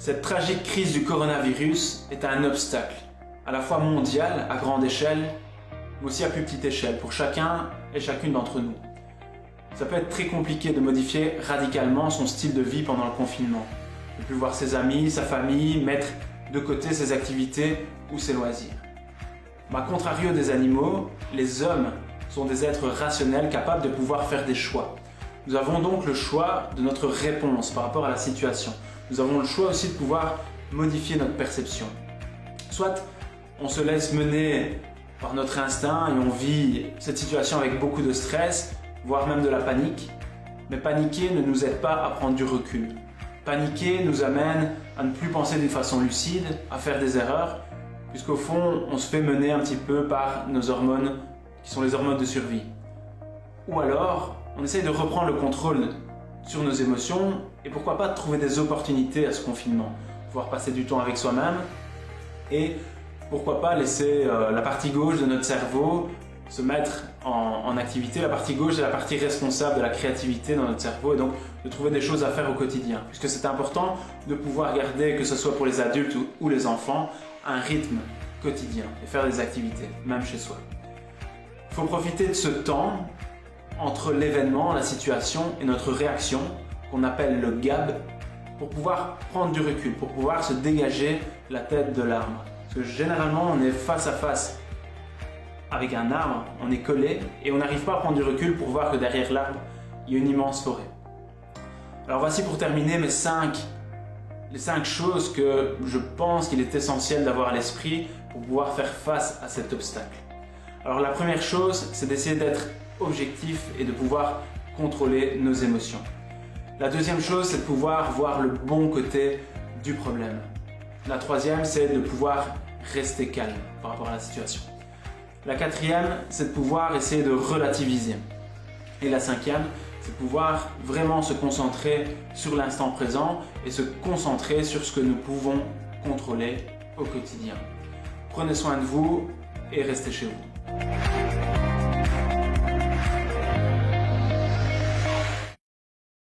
Cette tragique crise du coronavirus est un obstacle, à la fois mondial, à grande échelle, mais aussi à plus petite échelle, pour chacun et chacune d'entre nous. Ça peut être très compliqué de modifier radicalement son style de vie pendant le confinement. Ne plus voir ses amis, sa famille, mettre de côté ses activités ou ses loisirs. Mais à contrario des animaux, les hommes sont des êtres rationnels capables de pouvoir faire des choix. Nous avons donc le choix de notre réponse par rapport à la situation. Nous avons le choix aussi de pouvoir modifier notre perception. Soit on se laisse mener par notre instinct et on vit cette situation avec beaucoup de stress, voire même de la panique. Mais paniquer ne nous aide pas à prendre du recul. Paniquer nous amène à ne plus penser d'une façon lucide, à faire des erreurs, puisqu'au fond, on se fait mener un petit peu par nos hormones, qui sont les hormones de survie. Ou alors, on essaye de reprendre le contrôle sur nos émotions et pourquoi pas de trouver des opportunités à ce confinement. Pouvoir passer du temps avec soi-même et pourquoi pas laisser la partie gauche de notre cerveau se mettre en activité. La partie gauche est la partie responsable de la créativité dans notre cerveau et donc de trouver des choses à faire au quotidien. Puisque c'est important de pouvoir garder, que ce soit pour les adultes ou les enfants, un rythme quotidien et faire des activités, même chez soi. Il faut profiter de ce temps entre l'événement, la situation et notre réaction, qu'on appelle le gap, pour pouvoir prendre du recul, pour pouvoir se dégager la tête de l'arbre. Parce que généralement, on est face à face avec un arbre, on est collé et on n'arrive pas à prendre du recul pour voir que derrière l'arbre, il y a une immense forêt. Alors voici pour terminer les 5 choses que je pense qu'il est essentiel d'avoir à l'esprit pour pouvoir faire face à cet obstacle. Alors la première chose, c'est d'essayer d'être objectif et de pouvoir contrôler nos émotions. La deuxième chose, c'est de pouvoir voir le bon côté du problème. La troisième, c'est de pouvoir rester calme par rapport à la situation. La quatrième, c'est de pouvoir essayer de relativiser. Et la cinquième, c'est de pouvoir vraiment se concentrer sur l'instant présent et se concentrer sur ce que nous pouvons contrôler au quotidien. Prenez soin de vous et restez chez vous.